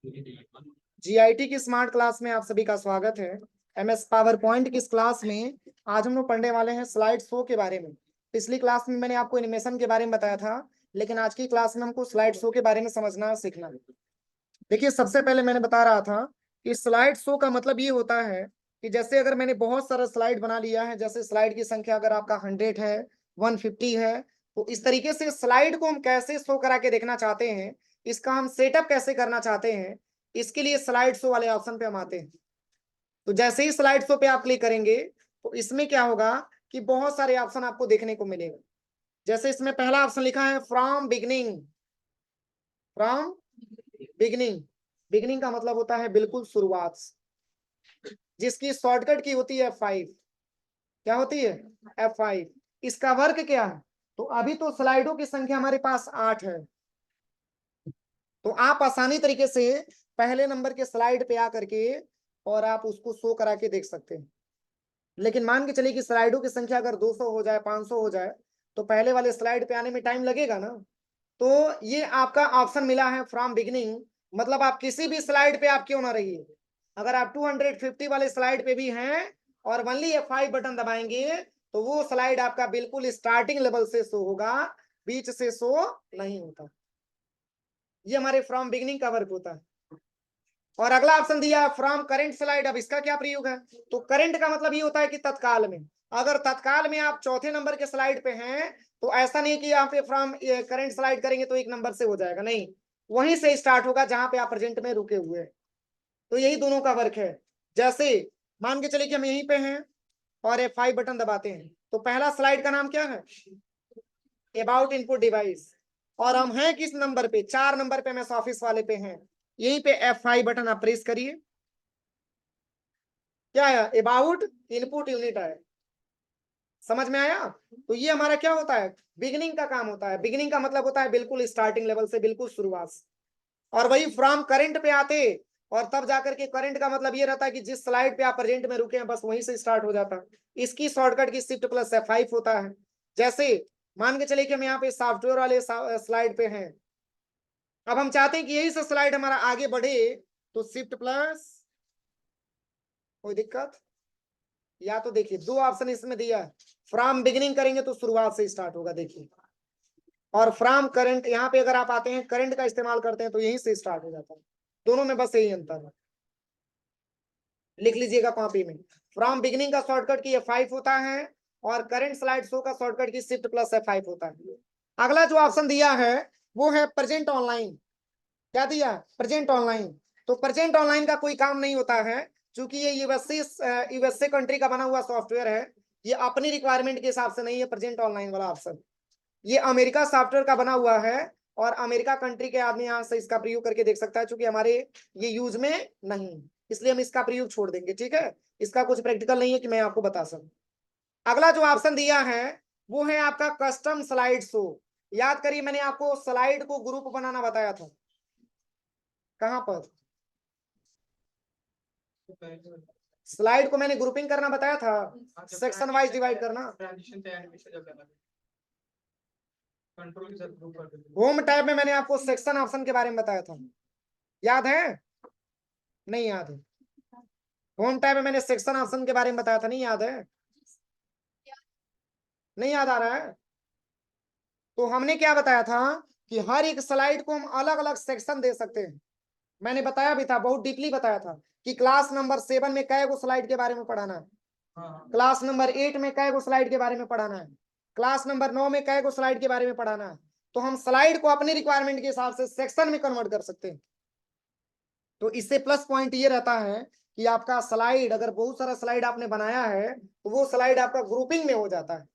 GIT की smart class में आप सभी का स्वागत है। एमएस पावर पॉइंट की इस क्लास में आज हम लोग पढ़ने वाले हैं स्लाइड शो के बारे में। पिछली क्लास में मैंने आपको एनिमेशन के बारे में बताया था, लेकिन आज की क्लास में हमको स्लाइड शो के बारे में समझना सीखना। देखिए, सबसे पहले मैंने बता रहा था कि स्लाइड शो का मतलब ये होता है कि जैसे अगर मैंने बहुत सारा स्लाइड बना लिया है, जैसे स्लाइड की संख्या अगर आपका 100 है, 150 है, तो इस तरीके से स्लाइड को हम कैसे शो करा के देखना चाहते हैं, इसका हम सेटअप कैसे करना चाहते हैं, इसके लिए स्लाइड शो वाले ऑप्शन पे हम आते हैं। तो जैसे ही स्लाइड शो पे आप क्लिक करेंगे तो इसमें क्या होगा कि बहुत सारे ऑप्शन आपको देखने को मिलेगा। जैसे इसमें पहला ऑप्शन लिखा है from beginning. From beginning, beginning का मतलब होता है बिल्कुल शुरुआत, जिसकी शॉर्टकट की होती है F5। क्या होती है? F5। इसका वर्क क्या है? तो अभी तो स्लाइडों की संख्या हमारे पास 8 है, तो आप आसानी तरीके से पहले नंबर के स्लाइड पे आकर के और आप उसको शो करा के देख सकते हैं। लेकिन मान के चलिए कि स्लाइडों की संख्या अगर 200 हो जाए, 500 हो जाए, तो पहले वाले स्लाइड पे आने में टाइम लगेगा ना। तो ये आपका ऑप्शन मिला है फ्रॉम बिगिनिंग, मतलब आप किसी भी स्लाइड पे आप क्यों ना रहिए, अगर आप 250 वाले स्लाइड पे भी हैं और ओनली F5 बटन दबाएंगे तो वो स्लाइड आपका बिल्कुल स्टार्टिंग लेवल से शो होगा, बीच से शो नहीं होता। ये हमारे फ्रॉम बिगिनिंग का वर्क होता है। और अगला ऑप्शन दिया फ्रॉम करंट स्लाइड। अब इसका क्या प्रयोग है? तो करंट का मतलब ये होता है कि तत्काल में, अगर तत्काल में आप चौथे नंबर के स्लाइड पे हैं तो ऐसा नहीं कि यहाँ पे फ्रॉम करंट स्लाइड करेंगे तो एक नंबर से हो जाएगा, नहीं, वहीं से स्टार्ट होगा जहां पे आप प्रेजेंट में रुके हुए हैं। तो यही दोनों का वर्क है। जैसे मान के चलिए कि हम यहीं पे हैं और F5 बटन दबाते हैं, तो पहला स्लाइड का नाम क्या है? About input device. और हम हैं किस नंबर पे? 4 नंबर पे, एमएस ऑफिस वाले पे हैं। यहीं पे F5 बटन आप प्रेस करिए, क्या है? अबाउट इनपुट यूनिट है। समझ में आया? तो ये हमारा क्या होता है? बिगिनिंग का काम होता है। बिगिनिंग का मतलब होता है बिल्कुल स्टार्टिंग लेवल से, बिल्कुल शुरुआत से। और वही फ्रॉम करंट पे आते और तब जाकर के करंट का मतलब ये रहता है कि जिस स्लाइड पे आप प्रेजेंट में रुके हैं बस वहीं से स्टार्ट हो जाता है। इसकी शॉर्टकट की शिफ्ट प्लस F5 होता है। जैसे मान के चलिए कि हम यहाँ पे सॉफ्टवेयर वाले स्लाइड पे हैं, अब हम चाहते हैं कि यही से स्लाइड हमारा आगे बढ़े, तो शिफ्ट प्लस, कोई दिक्कत? या तो देखिए दो ऑप्शन इसमें दिया है, फ्रॉम बिगिनिंग करेंगे तो शुरुआत से स्टार्ट होगा, देखिए, और फ्रॉम करंट यहाँ पे अगर आप आते हैं करंट का इस्तेमाल करते हैं तो यहीं से स्टार्ट हो जाता है। दोनों में बस यही अंतर है, लिख लीजिएगा कॉपी में। फ्रॉम बिगिनिंग का शॉर्टकट की F5 होता है और करंट स्लाइड शो का शॉर्टकट की शिफ्ट प्लस F5 होता है। अगला जो ऑप्शन दिया है वो है प्रेजेंट ऑनलाइन। क्या दिया? Present online. तो प्रेजेंट ऑनलाइन का कोई काम नहीं होता है, क्योंकि ये यूएसए कंट्री का बना हुआ सॉफ्टवेयर है। ये अपनी रिक्वायरमेंट के हिसाब से नहीं है प्रेजेंट ऑनलाइन वाला ऑप्शन, ये अमेरिका सॉफ्टवेयर का बना हुआ है और अमेरिका कंट्री के आदमी यहाँ से इसका प्रयोग करके देख सकता है, क्योंकि हमारे ये यूज में नहीं, इसलिए हम इसका प्रयोग छोड़ देंगे, ठीक है। इसका कुछ प्रैक्टिकल नहीं है कि मैं आपको बता सकूं। अगला जो ऑप्शन दिया है वो है आपका कस्टम स्लाइड शो। याद करिए मैंने आपको स्लाइड को ग्रुप बनाना बताया था, कहां पर? स्लाइड को मैंने ग्रुपिंग करना बताया था, सेक्शन वाइज डिवाइड करना। होम टैब में मैंने आपको सेक्शन ऑप्शन के बारे में बताया था, याद है? नहीं याद है? होम टैब में मैंने सेक्शन ऑप्शन के बारे में बताया था, नहीं याद है? नहीं याद आ रहा है? तो हमने क्या बताया था कि हर एक स्लाइड को हम अलग अलग सेक्शन दे सकते हैं। मैंने बताया भी था, बहुत डीपली बताया था कि क्लास नंबर 7 में कै गो स्लाइड के बारे में पढ़ाना है, क्लास नंबर 8 में कै गो स्लाइड के बारे में पढ़ाना है, क्लास नंबर 9 में कै गो स्लाइड के बारे में पढ़ाना है। तो हम स्लाइड को अपनी रिक्वायरमेंट के हिसाब से सेक्शन में कन्वर्ट कर सकते हैं। तो इससे प्लस पॉइंट ये रहता है कि आपका स्लाइड, अगर बहुत सारा स्लाइड आपने बनाया है तो वो स्लाइड आपका ग्रुपिंग में हो जाता है।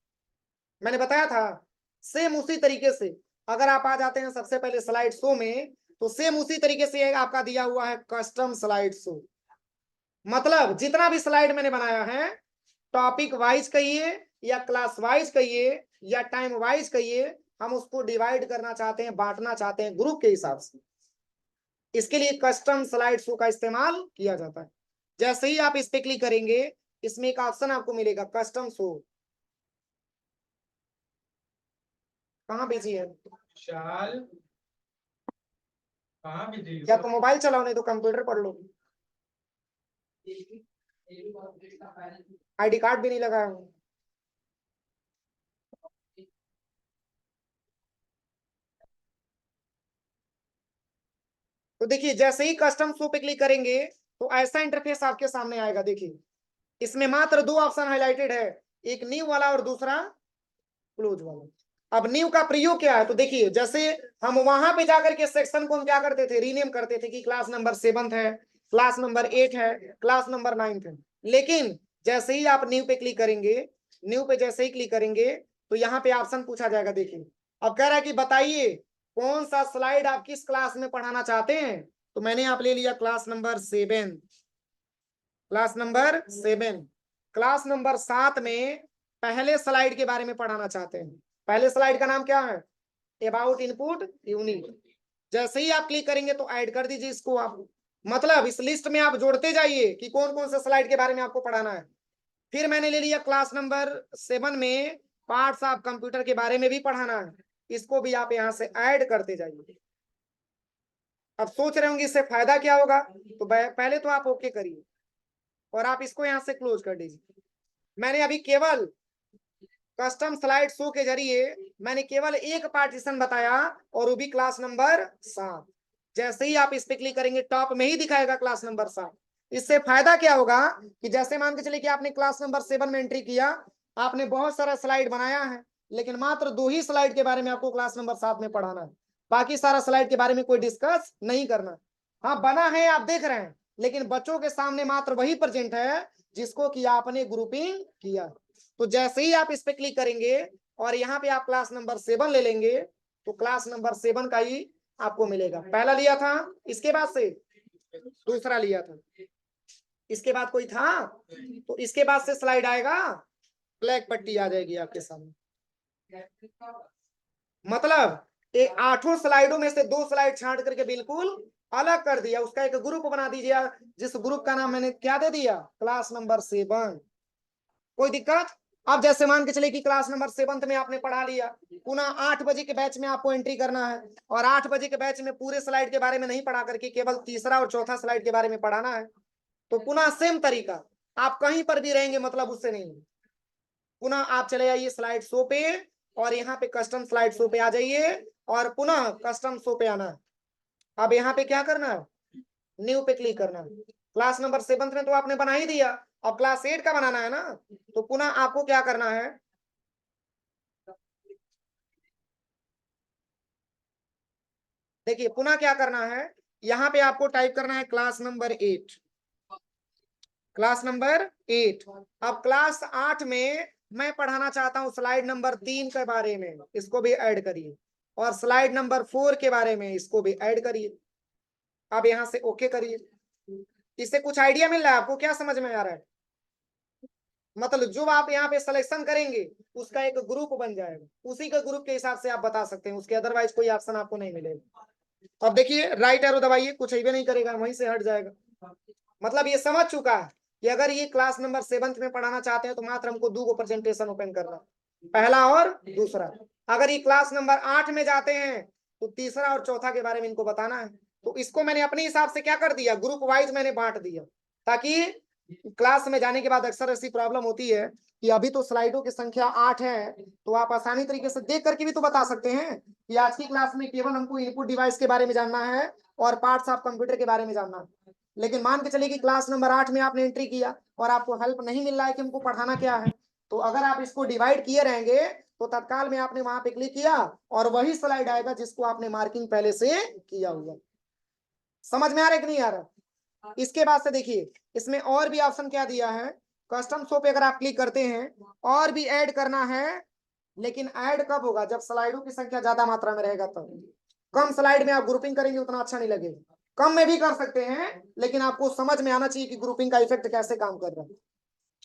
मैंने बताया था सेम उसी तरीके से अगर आप आ जाते हैं सबसे पहले स्लाइड शो में, तो सेम उसी तरीके से आपका दिया हुआ है कस्टम स्लाइड शो। मतलब जितना भी स्लाइड मैंने बनाया है, टॉपिक वाइज कहिए या क्लास वाइज कहिए या टाइम वाइज कहिए, हम उसको डिवाइड करना चाहते हैं, बांटना चाहते हैं ग्रुप के हिसाब से। इसके लिए कस्टम स्लाइड शो का इस्तेमाल किया जाता है। जैसे ही आप इस पे क्लिक करेंगे, इसमें एक ऑप्शन आपको मिलेगा कस्टम शो। कहाँ बिजी है? या तो मोबाइल चलाओ नहीं तो कंप्यूटर पढ़ लो। आईडी कार्ड भी नहीं लगाया हूँ। तो देखिए जैसे ही कस्टम शो पे क्लिक करेंगे तो ऐसा इंटरफेस आपके सामने आएगा। देखिए इसमें मात्र दो ऑप्शन हाईलाइटेड है, एक न्यू वाला और दूसरा क्लोज वाला। अब न्यू का प्रयोग क्या है, तो देखिए जैसे हम वहां पे जाकर के सेक्शन को हम क्या करते थे, रीनेम करते थे कि क्लास नंबर 7 है, क्लास नंबर 8 है, क्लास नंबर 9 है। लेकिन जैसे ही आप न्यू पे क्लिक करेंगे, न्यू पे जैसे ही क्लिक करेंगे तो यहाँ पे ऑप्शन पूछा जाएगा। देखिए अब कह रहा है कि बताइए कौन सा स्लाइड आप किस क्लास में पढ़ाना चाहते हैं। तो मैंने यहाँ पे ले लिया class number 7। Class number 7, class number 7 में पहले स्लाइड के बारे में पढ़ाना चाहते हैं। पहले स्लाइड का नाम क्या है, अबाउट इनपुट यूनिट। जैसे ही आप क्लिक करेंगे तो ऐड कर दीजिए इसको आप, मतलब इस लिस्ट में आप जोड़ते जाइए कि कौन कौन से स्लाइड के बारे में आपको पढ़ाना है। फिर मैंने ले लिया क्लास नंबर 7 में पार्ट्स ऑफ कंप्यूटर के बारे में भी पढ़ाना है, इसको भी आप यहाँ से ऐड करते जाइए। अब सोच रहे होंगे इससे फायदा क्या होगा, तो पहले तो आप ओके करिए और आप इसको यहाँ से क्लोज कर दीजिए। मैंने अभी केवल कस्टम स्लाइड शो के जरिए मैंने केवल एक पार्टीशन बताया और वो भी क्लास नंबर 7। जैसे ही आप इस पे क्लिक करेंगे टॉप में ही दिखाएगा क्लास नंबर 7। इससे फायदा क्या होगा कि जैसे मान के चलिए कि आपने क्लास नंबर 7 में एंट्री किया, आपने बहुत सारा स्लाइड बनाया है, लेकिन मात्र 2 ही स्लाइड के बारे में आपको क्लास नंबर 7 में पढ़ाना है, बाकी सारा स्लाइड के बारे में कोई डिस्कस नहीं करना। हाँ बना है आप देख रहे हैं, लेकिन बच्चों के सामने मात्र वही प्रेजेंट है जिसको कि आपने ग्रुपिंग किया। तो जैसे ही आप इस पे क्लिक करेंगे और यहाँ पे आप क्लास नंबर 7 ले लेंगे तो क्लास नंबर 7 का ही आपको मिलेगा। पहला लिया था, इसके बाद से दूसरा लिया था, इसके बाद कोई था, तो इसके बाद से स्लाइड आएगा, ब्लैक पट्टी आ जाएगी आपके सामने। मतलब ये 8 स्लाइडों में से 2 स्लाइड छांट करके बिल्कुल अलग कर दिया, उसका एक ग्रुप बना दीजिए, जिस ग्रुप का नाम मैंने क्या दे दिया, क्लास नंबर 7। कोई दिक्कत। अब जैसे मान के चले कि क्लास नंबर 7 में आपने पढ़ा लिया, पुनः 8 बजे के बैच में आपको एंट्री करना है और 8 बजे के बैच में पूरे स्लाइड के बारे में नहीं पढ़ा करके केवल तीसरा और चौथा स्लाइड के बारे में पढ़ाना है, तो पुनः सेम तरीका, आप कहीं पर भी रहेंगे मतलब उससे नहीं, पुनः आप चले जाइए स्लाइड शो पे और यहाँ पे कस्टम स्लाइड शो पे आ जाइए और पुनः कस्टम शो पे आना है। अब यहाँ पे क्या करना है, न्यू पे क्लिक करना है। क्लास नंबर 7 में तो आपने बना ही दिया, अब क्लास 8 का बनाना है ना, तो पुनः आपको क्या करना है, देखिए पुनः क्या करना है, यहाँ पे आपको टाइप करना है क्लास नंबर 8। Class number 8। अब क्लास 8 में मैं पढ़ाना चाहता हूँ स्लाइड नंबर 3 के बारे में, इसको भी ऐड करिए, और स्लाइड नंबर 4 के बारे में इसको भी ऐड करिए। अब यहाँ से ओके करिए। इससे कुछ आइडिया मिल रहा है आपको, क्या समझ में आ रहा है, मतलब जो आप यहाँ पे सिलेक्शन करेंगे उसका एक ग्रुप बन जाएगा, उसी के ग्रुप के हिसाब से आप बता सकते हैं, उसके अदरवाइज कोई ऑप्शन आपको नहीं मिलेगा। अब देखिए राइट एरो दबाइए, कुछ भी नहीं करेगा, वहीं से हट जाएगा। मतलब ये समझ चुका है कि अगर ये क्लास नंबर 7 में पढ़ाना चाहते हैं तो मात्र हमको 2 प्रेजेंटेशन ओपन करना, पहला और दूसरा। अगर ये क्लास नंबर 8 में जाते हैं तो तीसरा और चौथा के बारे में इनको बताना है। तो इसको मैंने अपने हिसाब से क्या कर दिया, ग्रुप वाइज मैंने बांट दिया, ताकि क्लास में जाने के बाद अक्सर ऐसी प्रॉब्लम होती है कि अभी तो स्लाइडों की संख्या 8 है, तो आप आसानी तरीके से देख करके भी तो बता सकते हैं कि आज की क्लास में केवल हमको इनपुट डिवाइस के बारे में जानना है और पार्ट्स ऑफ कंप्यूटर के बारे में जानना है। लेकिन मान के चलिए कि क्लास नंबर 8 में आपने एंट्री किया और आपको हेल्प नहीं मिल रहा है कि हमको पढ़ाना क्या है, तो अगर आप इसको डिवाइड किए रहेंगे तो तत्काल में आपने वहां पे क्लिक किया और वही स्लाइड आएगा जिसको आपने मार्किंग पहले से किया हुआ। समझ में आ रहा है कि नहीं आ रहा। इसके बाद से देखिए इसमें और भी ऑप्शन क्या दिया है, कस्टम शो पे अगर आप क्लिक करते हैं और भी ऐड करना है, लेकिन ऐड कब होगा, जब स्लाइडों की संख्या ज्यादा मात्रा में रहेगा तब। कम स्लाइड में आप ग्रुपिंग करेंगे उतना अच्छा नहीं लगेगा, कम में भी कर सकते हैं, लेकिन आपको समझ में आना चाहिए कि ग्रुपिंग का इफेक्ट कैसे काम कर रहा है।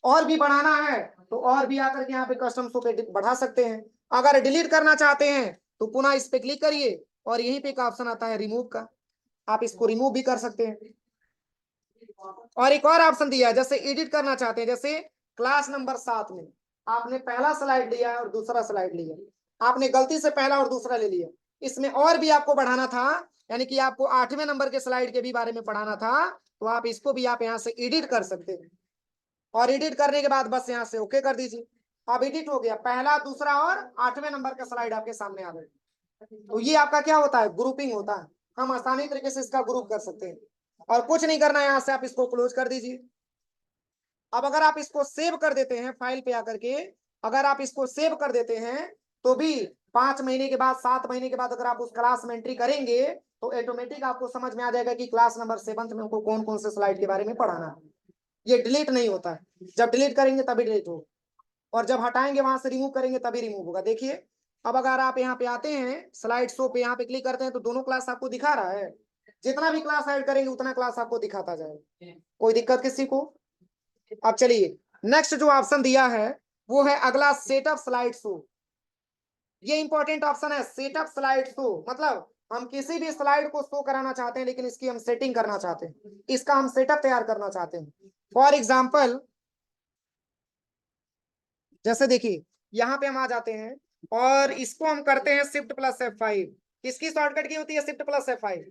और भी बढ़ाना है तो और भी आकर के यहाँ पे कस्टम शो पे बढ़ा सकते हैं। अगर डिलीट करना चाहते हैं तो पुनः इस पे क्लिक करिए और यहीं पे एक ऑप्शन आता है रिमूव का, आप इसको रिमूव भी कर सकते हैं। और एक और ऑप्शन दिया है, जैसे एडिट करना चाहते हैं, जैसे क्लास नंबर 7 में आपने पहला स्लाइड लिया और दूसरा स्लाइड लिया, आपने गलती से पहला और दूसरा ले लिया, इसमें और भी आपको बढ़ाना था, यानी कि आपको 8वें नंबर के स्लाइड के भी बारे में पढ़ाना था, तो आप इसको भी आप यहाँ से एडिट कर सकते हैं। और एडिट करने के बाद बस यहाँ से ओके कर दीजिए। अब एडिट हो गया, पहला, दूसरा और 8वें नंबर का स्लाइड आपके सामने आ गया। तो ये आपका क्या होता है, ग्रुपिंग होता है। हम आसानी तरीके से इसका ग्रुप कर सकते हैं। और कुछ नहीं करना है, यहाँ से आप इसको क्लोज कर दीजिए। अब अगर आप इसको सेव कर देते हैं फाइल पे आकर के, अगर आप इसको सेव कर देते हैं तो भी 5 महीने के बाद, 7 महीने के बाद अगर आप उस क्लास में एंट्री करेंगे तो ऑटोमेटिक आपको समझ में आ जाएगा कि क्लास नंबर 7th में हमको कौन कौन से स्लाइड के बारे में पढ़ाना है। ये डिलीट नहीं होता है, जब डिलीट करेंगे तभी डिलीट होगा, और जब हटाएंगे वहां से रिमूव करेंगे तभी रिमूव होगा। देखिए अब अगर आप यहाँ पे आते हैं स्लाइड शो पे, यहाँ पे क्लिक करते हैं तो दोनों क्लास आपको दिखा रहा है। जितना भी क्लास ऐड करेंगे उतना क्लास आपको दिखाता जाएगा। कोई दिक्कत किसी को? अब चलिए नेक्स्ट जो ऑप्शन दिया है वो है अगला, सेटअप स्लाइड शो। ये इंपॉर्टेंट ऑप्शन है, सेटअप स्लाइड शो। मतलब हम किसी भी स्लाइड को शो कराना चाहते हैं, लेकिन इसकी हम सेटिंग करना चाहते हैं, इसका हम सेटअप तैयार करना चाहते हैं। फॉर एग्जाम्पल जैसे देखिए यहाँ पे हम आ जाते हैं और इसको हम करते हैं शिफ्ट प्लस F5। किसकी शॉर्टकट की होती है shift plus F5?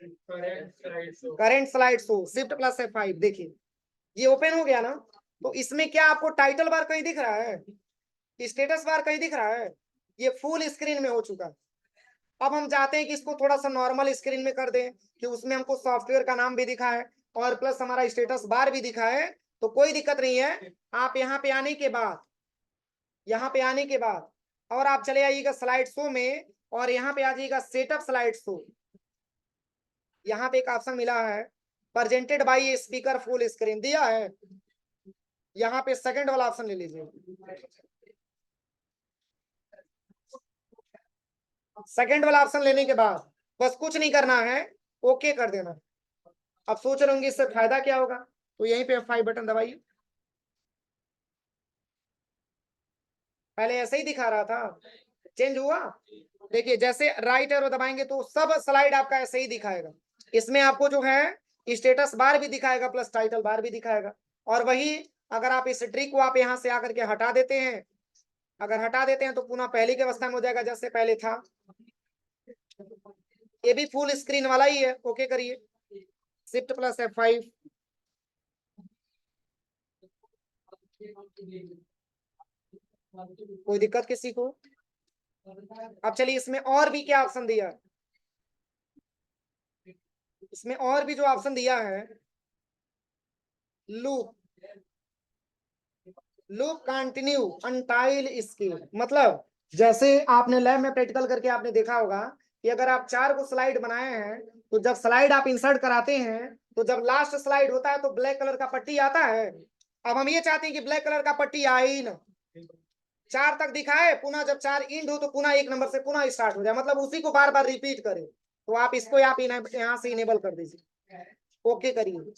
Current slide show, shift plus F5। देखिए ये ओपन हो गया ना, तो इसमें क्या आपको टाइटल बार कहीं दिख रहा है, स्टेटस बार कहीं दिख रहा है? ये फुल स्क्रीन में हो चुका है। अब हम चाहते हैं कि इसको थोड़ा सा नॉर्मल स्क्रीन में कर दें, कि उसमें हमको सॉफ्टवेयर का नाम भी दिखा है और प्लस हमारा स्टेटस बार भी दिखा है। तो कोई दिक्कत नहीं है, आप यहाँ पे आने के बाद, यहाँ पे आने के बाद और आप चले आइएगा स्लाइड शो में, और यहाँ पे आ जाइएगा सेटअप स्लाइड शो। यहाँ पे एक ऑप्शन मिला है presented by speaker full screen दिया है, यहाँ पे सेकंड वाला ऑप्शन ले लीजिए। सेकंड वाला ऑप्शन लेने के बाद बस कुछ नहीं करना है, ओके कर देना। अब सोच रहे होंगे इससे फायदा क्या होगा, तो यहीं पे F5 बटन दबाइए। पहले ऐसे ही दिखा रहा था, चेंज हुआ। देखिए जैसे राइट एरो दबाएंगे तो सब स्लाइड आपका ऐसे ही दिखाएगा। इसमें आपको जो है स्टेटस बार भी दिखाएगा प्लस टाइटल बार भी दिखाएगा। और वही अगर आप इस ट्रिक को आप यहाँ से आकर के हटा देते हैं, अगर हटा देते हैं तो पुनः पहले की अवस्था में हो जाएगा जैसे पहले था। ये भी फुल स्क्रीन वाला ही है, ओके करिए शिफ्ट प्लस F5। कोई दिक्कत किसी को? अब चलिए इसमें और भी क्या ऑप्शन दिया है, इसमें और भी जो ऑप्शन दिया है, लूप, लूप कंटिन्यू अनटाइल स्केल। मतलब जैसे आपने लैब में प्रैक्टिकल करके आपने देखा होगा कि अगर आप 4 को स्लाइड बनाए हैं तो जब स्लाइड आप इंसर्ट कराते हैं तो जब लास्ट स्लाइड होता है तो ब्लैक कलर का पट्टी आता है। अब हम ये चाहते हैं कि ब्लैक कलर का पट्टी आए ही ना, 4 तक दिखाए, पुनः जब 4 इंड हो तो पुनः 1 नंबर से पुनः स्टार्ट हो जाए, मतलब उसी को बार बार रिपीट करे। तो आप इसको आप यहाँ से इनेबल कर दीजिए, ओके करिए।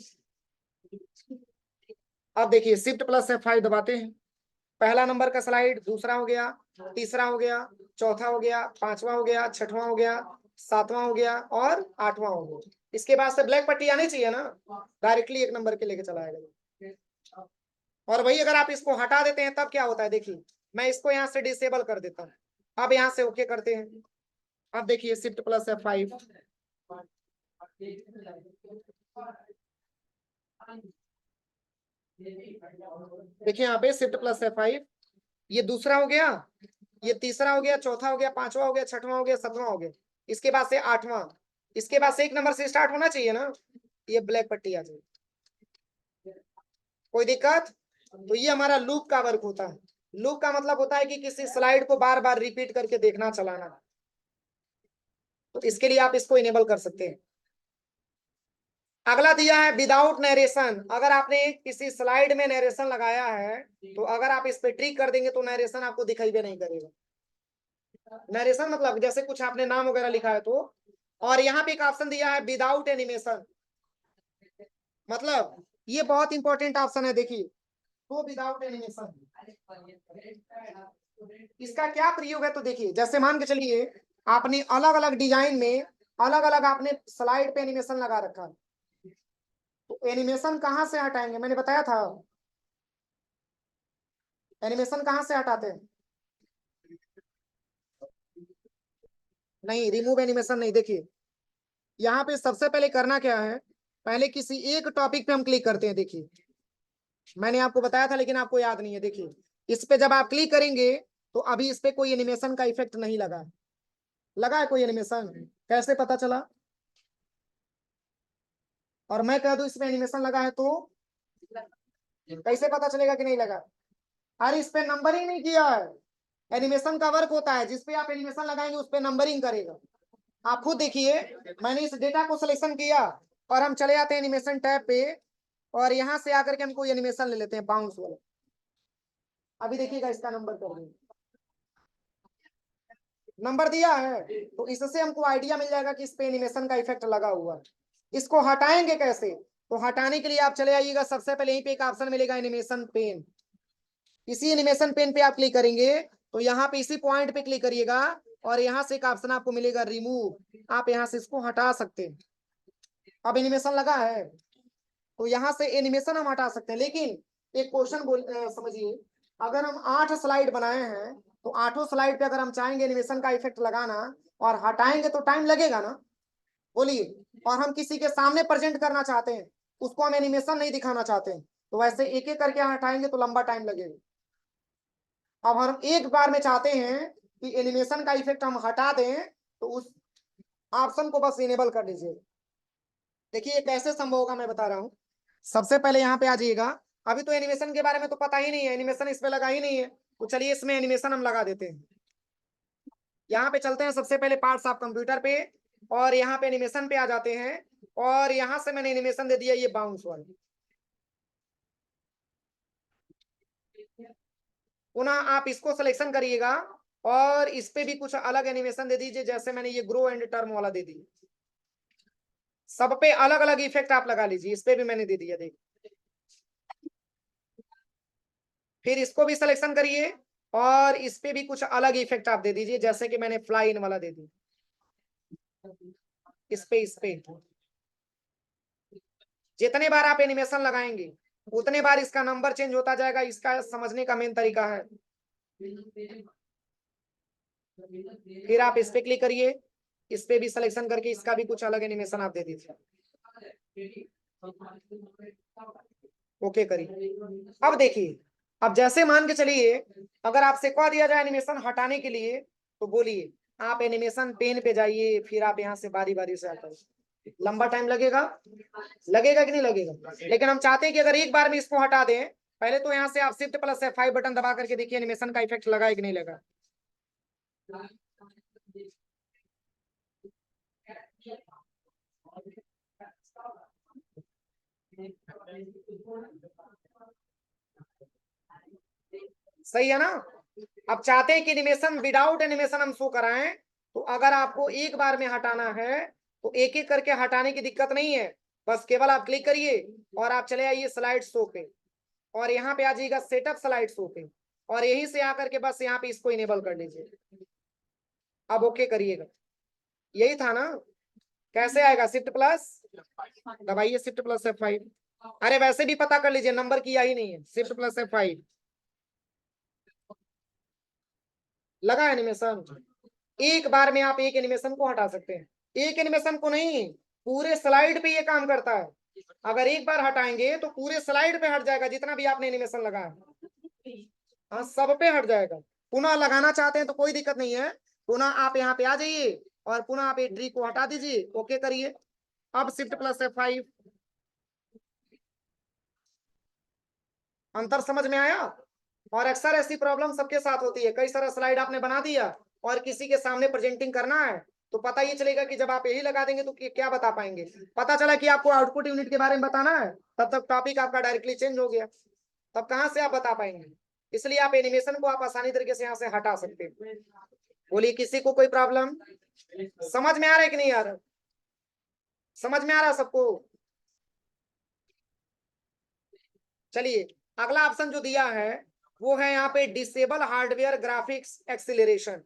अब देखिए शिफ्ट प्लस F5 दबाते हैं, पहला नंबर का स्लाइड, दूसरा हो गया, तीसरा हो गया, चौथा हो गया, पांचवा हो गया, छठवां हो गया, सातवां हो गया और आठवां हो गया। इसके बाद से ब्लैक पट्टी आनी चाहिए ना, डायरेक्टली 1 नंबर के लेके चला आएगा। और वही अगर आप इसको हटा देते हैं तब क्या होता है, देखिए मैं इसको यहाँ से डिसेबल कर देता हूँ। अब यहाँ से ओके करते हैं। अब देखिए शिफ्ट प्लस F5, देखिए यहाँ पे शिफ्ट प्लस F5, ये दूसरा हो गया, ये तीसरा हो गया, चौथा हो गया, पांचवा हो गया, छठवां हो गया, सातवां हो गया, इसके बाद से आठवां, इसके बाद से 1 नंबर से स्टार्ट होना चाहिए ना, ये ब्लैक पट्टी आ जाए। कोई दिक्कत? तो ये हमारा लूप का वर्क होता है। लूप का मतलब होता है कि किसी स्लाइड को बार बार रिपीट करके देखना, चलाना। तो इसके लिए आप इसको इनेबल कर सकते हैं। अगला दिया है विदाउट नरेशन। अगर आपने किसी स्लाइड में नरेशन लगाया है तो अगर आप इस पे ट्रिक कर देंगे तो नरेशन आपको दिखाई भी नहीं करेगा। नरेशन मतलब जैसे कुछ आपने नाम वगैरह लिखा है तो, और यहाँ पे एक ऑप्शन दिया है विदाउट एनिमेशन। मतलब ये बहुत इंपॉर्टेंट ऑप्शन है, देखिए तो विदाउट एनिमेशन इसका क्या प्रयोग है, तो देखिए जैसे मान के चलिए आपने अलग अलग डिजाइन में अलग अलग आपने स्लाइड पे एनिमेशन लगा रखा है, तो एनिमेशन कहाँ से हटाएंगे, मैंने बताया था एनिमेशन कहाँ से हटाते हैं। नहीं, रिमूव एनिमेशन नहीं। देखिए यहाँ पे सबसे पहले करना क्या है, पहले किसी एक टॉपिक पे हम क्लिक करते हैं। देखिए मैंने आपको बताया था लेकिन आपको याद नहीं है। देखिए इस पे जब आप क्लिक करेंगे तो अभी इस पे कोई एनिमेशन का इफेक्ट नहीं लगा है। लगा है कोई एनिमेशन? कैसे पता चला? और मैं कह दूं इसमें एनिमेशन लगा है तो कैसे पता चलेगा कि नहीं लगा? अरे इस पे नंबरिंग नहीं किया है। एनिमेशन का वर्क होता है, जिस पे आप एनिमेशन लगाएंगे उस पे नंबरिंग करेगा। आप खुद देखिए, मैंने इस डेटा को सिलेक्शन किया और हम चले जाते हैं एनिमेशन टैब पे, और यहाँ से आकर के हम कोई एनिमेशन ले लेते हैं बाउंस वाला। अभी देखिएगा इसका नंबर कर देंगे, नंबर दिया है, तो इससे हमको आइडिया मिल जाएगा कि इस पे एनिमेशन का इफेक्ट लगा हुआ है। इसको हटाएंगे कैसे? तो हटाने के लिए आप चले आइएगा, सबसे पहले यहीं पे एक ऑप्शन मिलेगा एनिमेशन पेन। इसी एनिमेशन पेन पे आप क्लिक करेंगे तो यहाँ पे इसी पॉइंट पे क्लिक करिएगा और यहाँ से एक ऑप्शन आपको मिलेगा रिमूव। आप यहाँ से इसको हटा सकते हैं। अब एनिमेशन लगा है तो यहाँ से एनिमेशन हम हटा सकते हैं। लेकिन एक क्वेश्चन समझिए, अगर हम 8 स्लाइड बनाए हैं तो 8 स्लाइड पे अगर हम चाहेंगे एनिमेशन का इफेक्ट लगाना और हटाएंगे तो टाइम लगेगा ना? बोलिए। और हम किसी के सामने प्रेजेंट करना चाहते हैं, उसको हम एनिमेशन नहीं दिखाना चाहते हैं, तो वैसे एक एक करके हटाएंगे तो लंबा टाइम लगेगा। अब हम एक बार में चाहते हैं कि एनिमेशन का इफेक्ट हम हटा दें, तो उस ऑप्शन को बस इनेबल कर दीजिए। देखिए ये कैसे संभव होगा मैं बता रहा हूँ। सबसे पहले यहाँ पे आ जाइएगा। अभी तो एनिमेशन के बारे में तो पता ही नहीं है, एनिमेशन इसमें लगा ही नहीं है, तो चलिए इसमें एनिमेशन हम लगा देते हैं। यहाँ पे चलते हैं सबसे पहले पार्ट्स ऑफ कंप्यूटर पे, और यहाँ पे एनिमेशन पे आ जाते हैं, और यहाँ से मैंने एनिमेशन दे दिया ये बाउंस वाला। पुनः आप इसको सिलेक्शन करिएगा और इस पे भी कुछ अलग एनिमेशन दे दीजिए, जैसे मैंने ये ग्रो एंड टर्म वाला दे दिया। सब पे अलग अलग इफेक्ट आप लगा लीजिए, इस पे भी मैंने दे दिया। देखिए फिर इसको भी सिलेक्शन करिए और इस पे भी कुछ अलग इफेक्ट आप दे दीजिए, जैसे कि मैंने फ्लाई इन वाला दे दिया। इस पे जितने बार आप एनिमेशन लगाएंगे उतने बार इसका नंबर चेंज होता जाएगा। इसका समझने का मेन तरीका है। फिर आप इस पे क्लिक करिए, इस पे भी सिलेक्शन करके इसका भी कुछ अलग एनिमेशन आप दे दीजिए। ओके करिए। अब देखिए, अब जैसे मान के चलिए अगर आपसे कह दिया जाए एनिमेशन हटाने के लिए, तो बोलिए आप एनिमेशन पेन पे जाइए, फिर आप यहाँ से बारी बारी से हटाइए। लंबा टाइम लगेगा, लगेगा कि नहीं लगेगा? लेकिन हम चाहते हैं कि अगर एक बार में इसको हटा दें, पहले तो यहाँ से आप शिफ्ट प्लस F5 बटन दबा करके देखिए एनिमेशन का इफेक्ट लगा है कि नहीं लगा। सही है ना? अब चाहते हैं कि एनिमेशन विदाउट एनिमेशन हम शो कराएं, तो अगर आपको एक बार में हटाना है तो एक एक करके हटाने की दिक्कत नहीं है। बस केवल आप क्लिक करिए और आप चले आइए स्लाइड शो पे, और यहाँ पे आ जाइएगा सेटअप स्लाइड शो पे, और यहीं से आकर के बस यहाँ पे इसको इनेबल कर लीजिए। अब ओके करिएगा। यही था ना? कैसे आएगा? शिफ्ट प्लस दबाइए, शिफ्ट प्लस F5। अरे वैसे भी पता कर लीजिए, नंबर किया ही नहीं है। शिफ्ट प्लस F5 लगा एनिमेशन। एक बार में आप एक एनिमेशन को हटा सकते हैं। एक एनिमेशन को नहीं, पूरे स्लाइड पे ये काम करता है। अगर एक बार हटाएंगे तो पूरे स्लाइड पे हट जाएगा, जितना भी आपने एनिमेशन लगाया। हाँ, सब पे हट जाएगा। पुनः लगाना चाहते हैं तो कोई दिक्कत नहीं है, पुनः आप यहाँ पे आ जाइए और पुनः आप एक ट्री को हटा दीजिए, ओके करिए। अब शिफ्ट प्लस F5। अंतर समझ में आया? और अक्सर ऐसी प्रॉब्लम सबके साथ होती है, कई सारा स्लाइड आपने बना दिया और किसी के सामने प्रेजेंटिंग करना है, तो पता ये चलेगा कि जब आप यही लगा देंगे तो क्या बता पाएंगे। पता चला कि आपको आउटपुट यूनिट के बारे में बताना है, तब तक टॉपिक आपका डायरेक्टली चेंज हो गया, तब कहाँ से आप बता पाएंगे? इसलिए आप एनिमेशन को आप आसानी तरीके से यहाँ से हटा सकते हैं। बोलिए किसी को कोई प्रॉब्लम? समझ में आ रहा है कि नहीं आ रहा? समझ में आ रहा है सबको? चलिए अगला ऑप्शन जो दिया है वो है यहाँ पे डिसेबल हार्डवेयर ग्राफिक्स एक्सिलरेशन।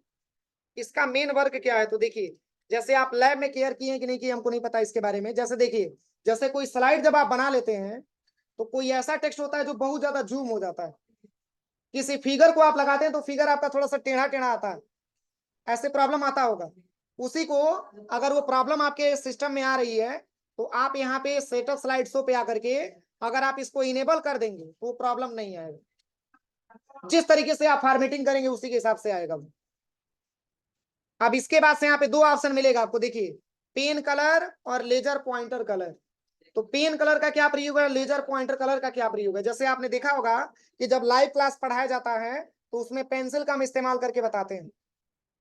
इसका मेन वर्क क्या है? तो देखिए, जैसे आप लैब में केयर किए कि नहीं किए हमको नहीं पता इसके बारे में। जैसे देखिए, जैसे कोई स्लाइड जब आप बना लेते हैं तो कोई ऐसा टेक्स्ट होता है जो बहुत ज्यादा जूम हो जाता है। किसी फिगर को आप लगाते हैं तो फिगर आपका थोड़ा सा टेढ़ा टेढ़ा आता है, ऐसे प्रॉब्लम आता होगा। उसी को अगर वो प्रॉब्लम आपके सिस्टम में आ रही है तो आप यहाँ पे सेटअप स्लाइड शो पे आकर के अगर आप इसको इनेबल कर देंगे तो प्रॉब्लम नहीं आएगा। जिस तरीके से आप फॉर्मेटिंग करेंगे उसी के हिसाब से आएगा। अब इसके बाद से यहाँ पे दो ऑप्शन मिलेगा आपको, देखिए पेन कलर और लेजर पॉइंटर कलर। तो पेन कलर का क्या प्रयोग है, लेजर पॉइंटर कलर का क्या प्रयोग है। जैसे आपने देखा होगा कि जब लाइव क्लास पढ़ाया जाता है तो उसमें पेंसिल का हम इस्तेमाल करके बताते हैं,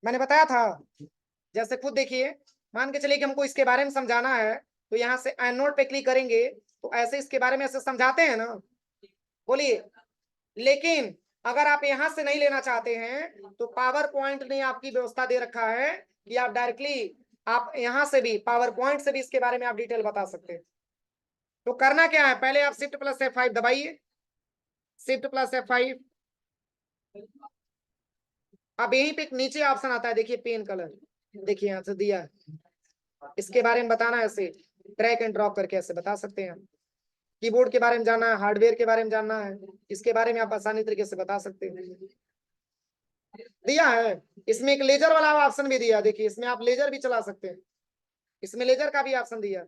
मैंने बताया था। जैसे खुद देखिए, मान के चलिए कि हमको इसके बारे में समझाना है तो यहाँ से एंड नोट पे क्लिक करेंगे तो ऐसे इसके बारे में ऐसे समझाते हैं ना, बोलिए। लेकिन अगर आप यहाँ से नहीं लेना चाहते हैं तो पावर पॉइंट ने आपकी व्यवस्था दे रखा है कि आप डायरेक्टली आप यहाँ से भी पावर पॉइंट से भी इसके बारे में आप डिटेल बता सकते हैं। तो करना क्या है, पहले आप शिफ्ट प्लस F5 दबाइए, शिफ्ट प्लस F5। अब यहीं पे एक नीचे ऑप्शन आता है, देखिए पेन कलर, देखिए यहाँ से दिया है। इसके बारे में बताना है, ऐसे ड्रैग एंड ड्रॉप करके ऐसे बता सकते हैं। कीबोर्ड के बारे में जानना है, हार्डवेयर के बारे में जानना है, इसके बारे में आप आसानी तरीके से बता सकते हैं। दिया है इसमें एक लेजर वाला ऑप्शन भी दिया, देखिए इसमें आप लेजर भी चला सकते हैं, इसमें लेजर का भी ऑप्शन दिया।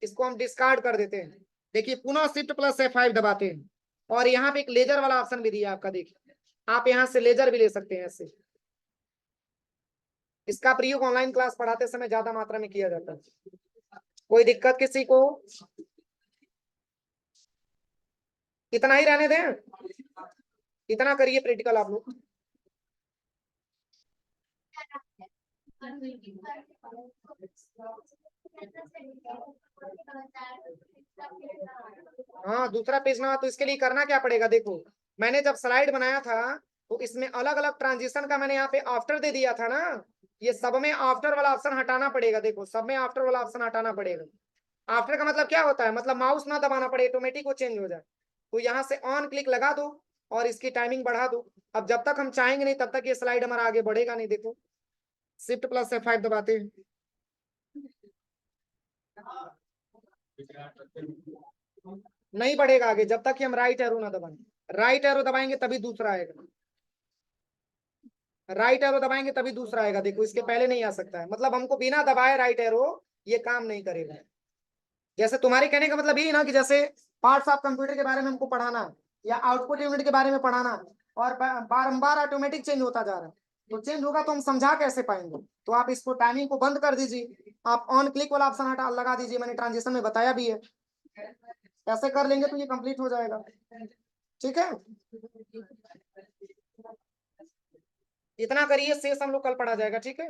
इसको हम डिस्कार्ड कर देते हैं, देखिए पुनः शिफ्ट प्लस F5 दबाते हैं और यहाँ पे एक लेजर वाला ऑप्शन भी दिया आपका, देखिए आप यहाँ से लेजर भी ले सकते हैं ऐसे। इसका प्रयोग ऑनलाइन क्लास पढ़ाते समय ज्यादा मात्रा में किया जाता है। कोई दिक्कत किसी को, इतना ही रहने दें, इतना करिए प्रैक्टिकल आप लोग। हाँ दूसरा पेज ना, तो इसके लिए करना क्या पड़ेगा, देखो मैंने जब स्लाइड बनाया था तो इसमें अलग अलग ट्रांजिशन का मैंने यहाँ पे आफ्टर दे दिया था ना, ये सब में आफ्टर वाला ऑप्शन हटाना पड़ेगा। देखो सब में आफ्टर वाला ऑप्शन हटाना पड़ेगा। आफ्टर का मतलब क्या होता है, मतलब माउस ना दबाना पड़े, ऑटोमेटिक वो चेंज हो जाए। तो यहाँ से ऑन क्लिक लगा दो और इसकी टाइमिंग बढ़ा दो। अब जब तक हम चाहेंगे नहीं तब तक ये स्लाइड हमारा आगे बढ़ेगा नहीं। देखो शिफ्ट प्लस F5 दबाते हैं, नहीं बढ़ेगा आगे जब तक कि हम राइट एरो ना दबाएं। राइट एरो दबाएंगे तभी दूसरा आएगा, राइट एरो दबाएंगे तभी दूसरा आएगा। देखो इसके पहले नहीं आ सकता है, मतलब हमको बिना दबाए राइट एरो ये काम नहीं करेगा। जैसे तुम्हारे कहने का मतलब ये ना कि जैसे पार्ट्स ऑफ कंप्यूटर के बारे में हमको पढ़ाना है या आउटपुट यूनिट के बारे में पढ़ाना है और बारंबार ऑटोमेटिक चेंज होता जा रहा है, तो चेंज होगा तो हम समझा कैसे पाएंगे। तो आप इसको टाइमिंग को बंद कर दीजिए, आप ऑन क्लिक वाला ऑप्शन हटा लगा दीजिए, मैंने ट्रांजिशन में बताया भी है। ऐसे कर लेंगे तो ये कंप्लीट हो जाएगा, ठीक है। इतना करिए, शेष हम लोग कल पढ़ा जाएगा, ठीक है।